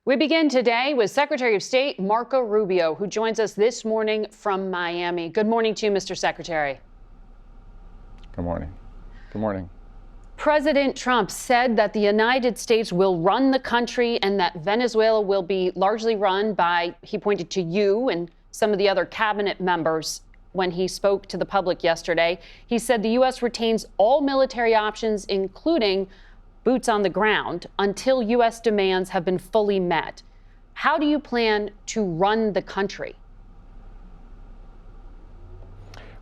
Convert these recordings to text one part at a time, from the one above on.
We begin today with Secretary of State Marco Rubio, who joins us this morning from Miami. Good morning to you, Mr. Secretary. Good morning. Good morning. President Trump said that the United States will run the country and that Venezuela will be largely run by, he pointed to you and some of the other cabinet members when he spoke to the public yesterday. He said the U.S. retains all military options, including boots on the ground, until U.S. demands have been fully met. How do you plan to run the country?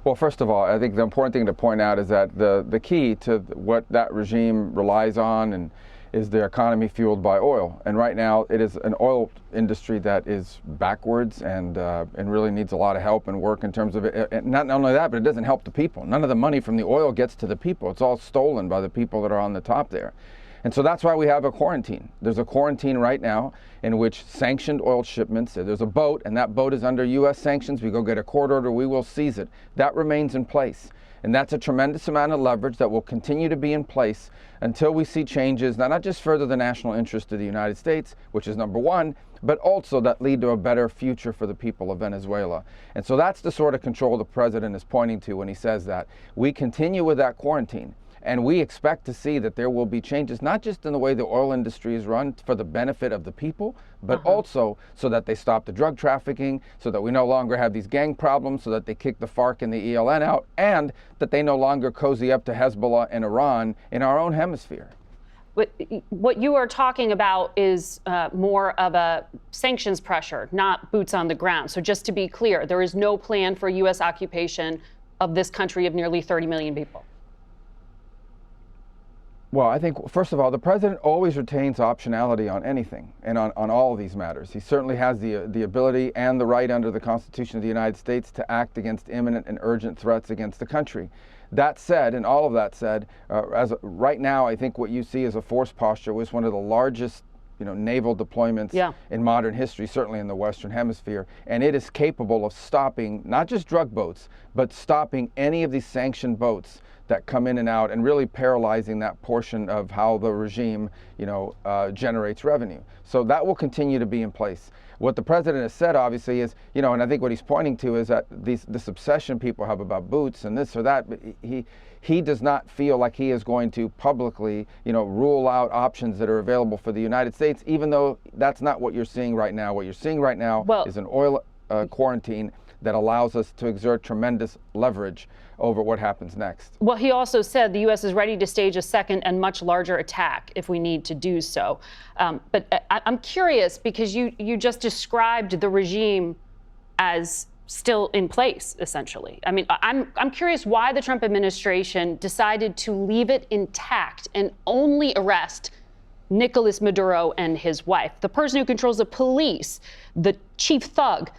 Well, first of all, I think the important thing to point out is that the key to what that regime relies on and is their economy fueled by oil. And right now, it is an oil industry that is backwards and really needs a lot of help and work in terms of it. And not only that, but it doesn't help the people. None of the money from the oil gets to the people. It's all stolen by the people that are on the top there. And so that's why we have a quarantine. There's a quarantine right now in which sanctioned oil shipments, there's a boat, and that boat is under U.S. sanctions. We go get a court order, we will seize it. That remains in place. And that's a tremendous amount of leverage that will continue to be in place until we see changes, not just further the national interest of the United States, which is number one, but also that lead to a better future for the people of Venezuela. And so that's the sort of control the president is pointing to when he says that. We continue with that quarantine. And we expect to see that there will be changes, not just in the way the oil industry is run for the benefit of the people, but also so that they stop the drug trafficking, so that we no longer have these gang problems, so that they kick the FARC and the ELN out, and that they no longer cozy up to Hezbollah and Iran in our own hemisphere. What you are talking about is more of a sanctions pressure, not boots on the ground. So just to be clear, there is no plan for U.S. occupation of this country of nearly 30 million people. Well, I think, first of all, the president always retains optionality on anything and on all of these matters. He certainly has the ability and the right under the Constitution of the United States to act against imminent and urgent threats against the country. That said, and all of that said, right now, I think what you see as a force posture was one of the largest naval deployments in modern history, certainly in the Western Hemisphere. And it is capable of stopping not just drug boats, but stopping any of these sanctioned boats that come in and out and really paralyzing that portion of how the regime, generates revenue. So that will continue to be in place. What the president has said, obviously, is, and I think what he's pointing to is that this obsession people have about boots and this or that, but he does not feel like he is going to publicly, rule out options that are available for the United States, even though that's not what you're seeing right now. What you're seeing right now is an oil quarantine that allows us to exert tremendous leverage over what happens next. Well, he also said the U.S. is ready to stage a second and much larger attack if we need to do so. But I'm curious, because you just described the regime as still in place, essentially. I mean, I'm curious why the Trump administration decided to leave it intact and only arrest Nicolás Maduro and his wife, the person who controls the police, the chief thug,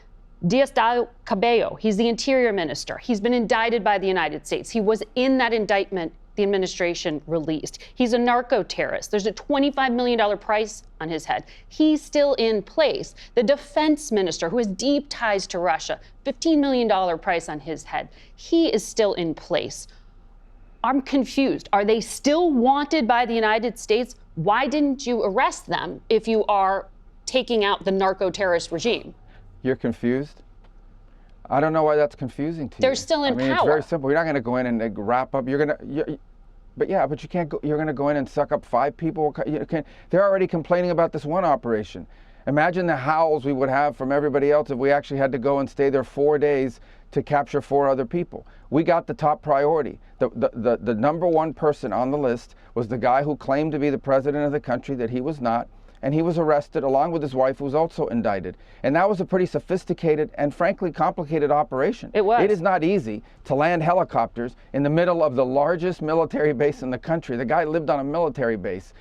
Cabello. He's the interior minister. He's been indicted by the United States. He was in that indictment the administration released. He's a narco-terrorist. There's a $25 million price on his head. He's still in place. The defense minister, who has deep ties to Russia, $15 million price on his head. He is still in place. I'm confused. Are they still wanted by the United States? Why didn't you arrest them if you are taking out the narco-terrorist regime? You're confused? I don't know why that's confusing to you. They're still in power. It's very simple. You're not going to go in and wrap up. But you can't go. You're going to go in and suck up 5 people. They're already complaining about this one operation. Imagine the howls we would have from everybody else if we actually had to go and stay there 4 days to capture 4 other people. We got the top priority. The number one person on the list was the guy who claimed to be the president of the country that he was not. And he was arrested along with his wife, who was also indicted. And that was a pretty sophisticated and frankly complicated operation. It was. It is not easy to land helicopters in the middle of the largest military base in the country. The guy lived on a military base.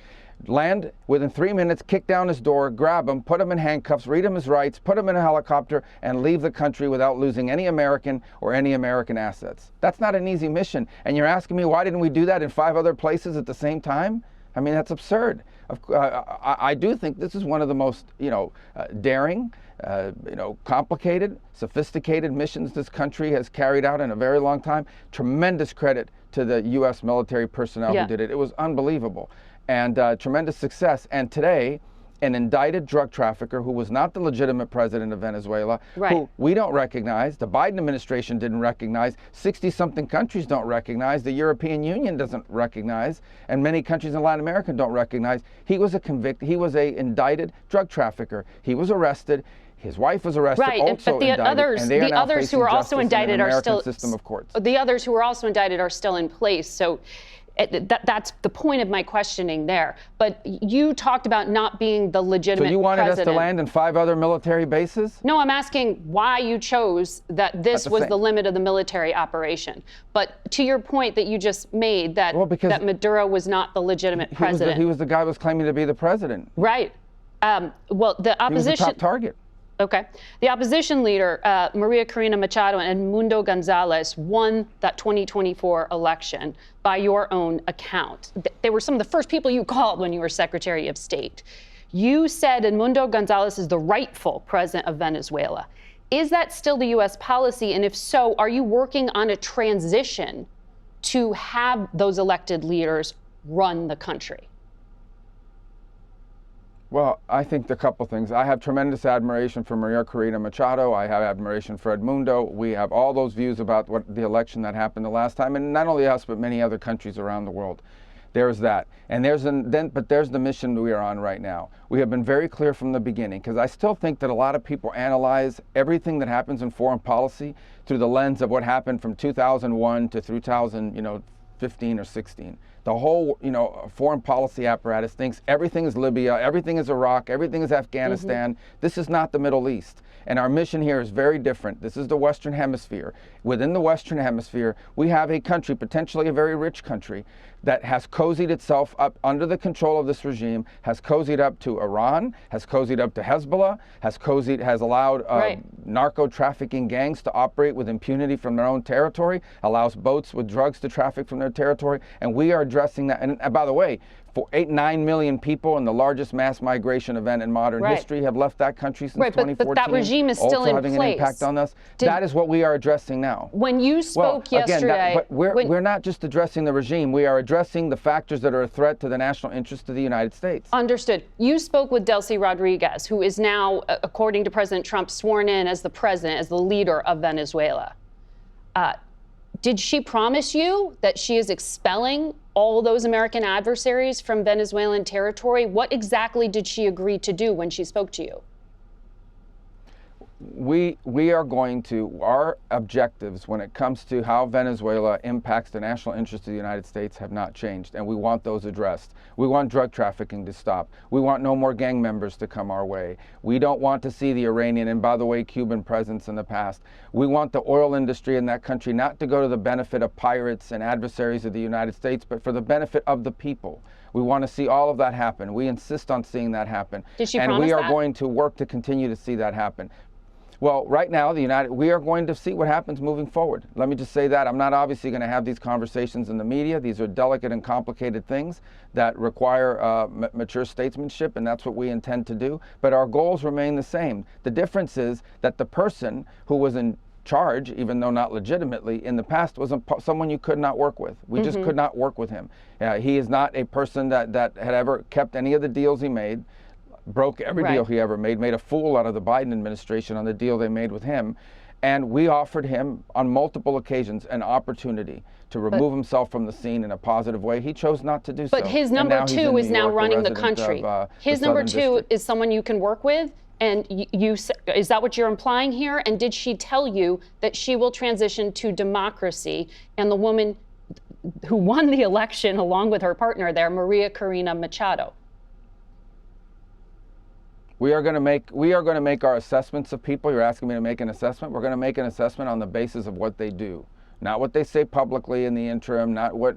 Land within 3 minutes, kick down his door, grab him, put him in handcuffs, read him his rights, put him in a helicopter, and leave the country without losing any American or any American assets. That's not an easy mission. And you're asking me, why didn't we do that in 5 other places at the same time? I mean, that's absurd. I do think this is one of the most, daring, complicated, sophisticated missions this country has carried out in a very long time. Tremendous credit to the U.S. military personnel who did it. It was unbelievable, and tremendous success. And today, an indicted drug trafficker who was not the legitimate president of Venezuela, who we don't recognize, the Biden administration didn't recognize, 60-something countries don't recognize, the European Union doesn't recognize, and many countries in Latin America don't recognize. He was a indicted drug trafficker. He was arrested. His wife was arrested, also but the indicted, others who are also indicted are still system of courts. The others who are also indicted are still in place. So that's the point of my questioning there. But you talked about not being the legitimate president. So you wanted president. us to land in 5 other military bases? No, I'm asking why you chose that this was the limit of the military operation. But to your point that you just made, that Maduro was not the legitimate president. He was the guy who was claiming to be the president. Right. Well, the opposition. He was the top target. Okay. The opposition leader, Maria Corina Machado and Edmundo Gonzalez, won that 2024 election by your own account. They were some of the first people you called when you were Secretary of State. You said Edmundo Gonzalez is the rightful president of Venezuela. Is that still the U.S. policy? And if so, are you working on a transition to have those elected leaders run the country? Well, I think a couple things. I have tremendous admiration for Maria Corina Machado. I have admiration for Edmundo. We have all those views about what the election that happened the last time, and not only us, but many other countries around the world. There's that. And there's the mission we are on right now. We have been very clear from the beginning, because I still think that a lot of people analyze everything that happens in foreign policy through the lens of what happened from 2001 to 2015 or 16. The whole, foreign policy apparatus thinks everything is Libya, everything is Iraq, everything is Afghanistan. This is not the Middle East. And our mission here is very different. This is the Western Hemisphere. Within the Western Hemisphere, we have a country, potentially a very rich country, that has cozied itself up under the control of this regime, has cozied up to Iran, has cozied up to Hezbollah, has allowed narco-trafficking gangs to operate with impunity from their own territory, allows boats with drugs to traffic from their territory, and we are addressing that. And by the way, 9 million people in the largest mass migration event in modern history have left that country since 2014. But that regime is still in having place. An impact on us. That is what we are addressing now. When you spoke yesterday, but we're not just addressing the regime. We are addressing the factors that are a threat to the national interest of the United States. Understood. You spoke with Delcy Rodriguez, who is now, according to President Trump, sworn in as the president, as the leader of Venezuela. Did she promise you that she is expelling all those American adversaries from Venezuelan territory? What exactly did she agree to do when she spoke to you? We are going to, our objectives when it comes to how Venezuela impacts the national interest of the United States have not changed, and we want those addressed. We want drug trafficking to stop. We want no more gang members to come our way. We don't want to see the Iranian and, by the way, Cuban presence in the past. We want the oil industry in that country not to go to the benefit of pirates and adversaries of the United States, but for the benefit of the people. We want to see all of that happen. We insist on seeing that happen. Did she promise that? And we are going to work to continue to see that happen. Well, right now, we are going to see what happens moving forward. Let me just say that. I'm not obviously going to have these conversations in the media. These are delicate and complicated things that require mature statesmanship, and that's what we intend to do. But our goals remain the same. The difference is that the person who was in charge, even though not legitimately, in the past was someone you could not work with. We just could not work with him. He is not a person that had ever kept any of the deals he made. Broke every deal he ever made a fool out of the Biden administration on the deal they made with him. And we offered him on multiple occasions an opportunity to remove himself from the scene in a positive way. He chose not to do so. But his number two is now running the country. His number two is someone you can work with. And is that what you're implying here? And did she tell you that she will transition to democracy? And the woman who won the election along with her partner there, Maria Corina Machado. We are going to make our assessments of people. You're asking me to make an assessment. We're going to make an assessment on the basis of what they do, not what they say publicly in the interim, not what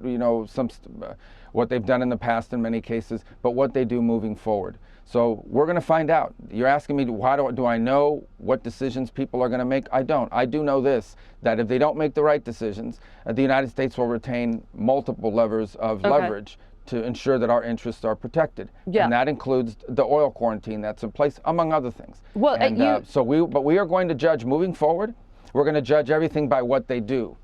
what they've done in the past in many cases, but what they do moving forward. So we're going to find out. You're asking me, do I know what decisions people are going to make? I don't. I do know this, that if they don't make the right decisions, the United States will retain multiple levers of leverage to ensure that our interests are protected. And that includes the oil quarantine that's in place, among other things. Well, but we are going to judge moving forward. We're going to judge everything by what they do.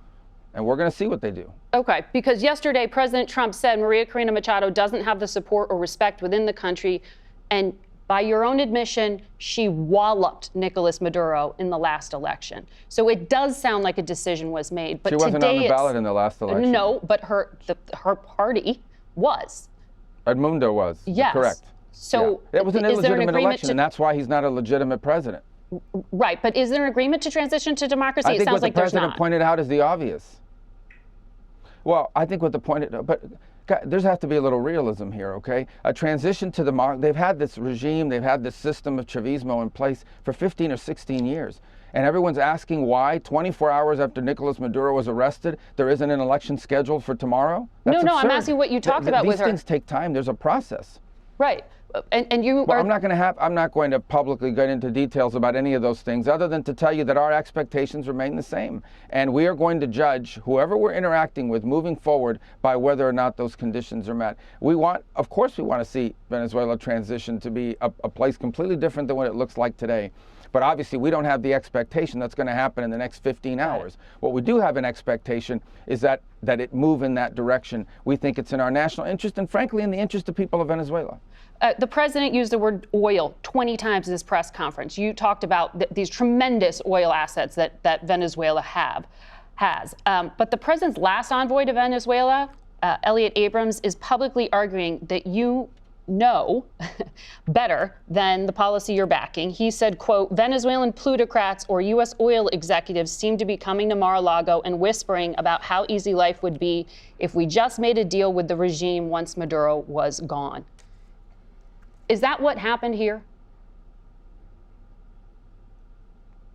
And we're going to see what they do. Okay, because yesterday President Trump said Maria Corina Machado doesn't have the support or respect within the country. And By your own admission, she walloped Nicolás Maduro in the last election. So it does sound like a decision was made. But she wasn't today on the ballot in the last election. No, but her party was. Edmundo was. Yes. Correct. So yeah. It was an illegitimate election, and that's why he's not a legitimate president. Right, but is there an agreement to transition to democracy? I think it sounds what like the president pointed out is the obvious. Well, I think what the point, but there has to be a little realism here, okay? A transition to they've had this regime, they've had this system of Chavismo in place for 15 or 16 years. And everyone's asking why 24 hours after Nicolás Maduro was arrested, there isn't an election scheduled for tomorrow? That's absurd. I'm asking what you talked about with her. These things take time. There's a process. Right. And you well, I'm not going to publicly get into details about any of those things other than to tell you that our expectations remain the same. And we are going to judge whoever we're interacting with moving forward by whether or not those conditions are met. Of course we want to see Venezuela transition to be a place completely different than what it looks like today. But obviously, we don't have the expectation that's going to happen in the next 15 hours. What we do have an expectation is that it move in that direction. We think it's in our national interest and, frankly, in the interest of people of Venezuela. The president used the word oil 20 times in this press conference. You talked about these tremendous oil assets that Venezuela has. But the president's last envoy to Venezuela, Elliot Abrams, is publicly arguing that you know better than the policy you're backing. He said, quote, Venezuelan plutocrats or U.S. oil executives seem to be coming to Mar-a-Lago and whispering about how easy life would be if we just made a deal with the regime once Maduro was gone. Is that what happened here?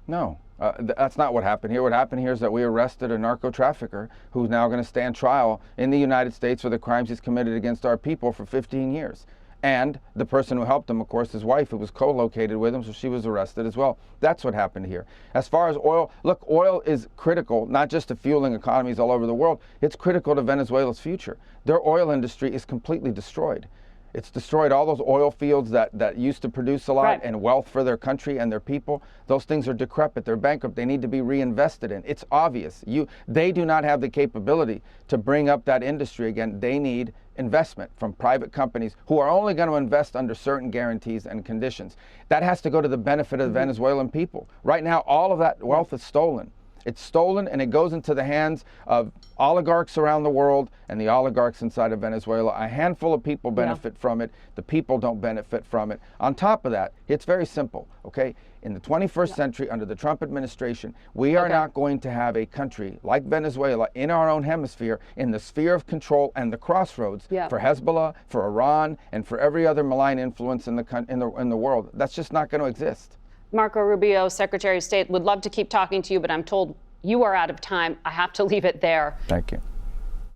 No. That's not what happened here. What happened here is that we arrested a narco trafficker who's now going to stand trial in the United States for the crimes he's committed against our people for 15 years. And the person who helped him, of course, his wife, who was co-located with him, so she was arrested as well. That's what happened here. As far as oil, look, oil is critical, not just to fueling economies all over the world. It's critical to Venezuela's future. Their oil industry is completely destroyed. It's destroyed all those oil fields that used to produce a lot right. and wealth for their country and their people. Those things are decrepit. They're bankrupt. They need to be reinvested in. It's obvious. They do not have the capability to bring up that industry again. They need investment from private companies who are only going to invest under certain guarantees and conditions. That has to go to the benefit of the Venezuelan people. Right now, all of that wealth is stolen. It's stolen and it goes into the hands of oligarchs around the world and the oligarchs inside of Venezuela. A handful of people benefit from it. The people don't benefit from it. On top of that, it's very simple, okay? In the 21st century, under the Trump administration, we are not going to have a country like Venezuela in our own hemisphere, in the sphere of control and the crossroads for Hezbollah, for Iran, and for every other malign influence in the world. That's just not going to exist. Marco Rubio, Secretary of State, would love to keep talking to you, but I'm told you are out of time. I have to leave it there. Thank you.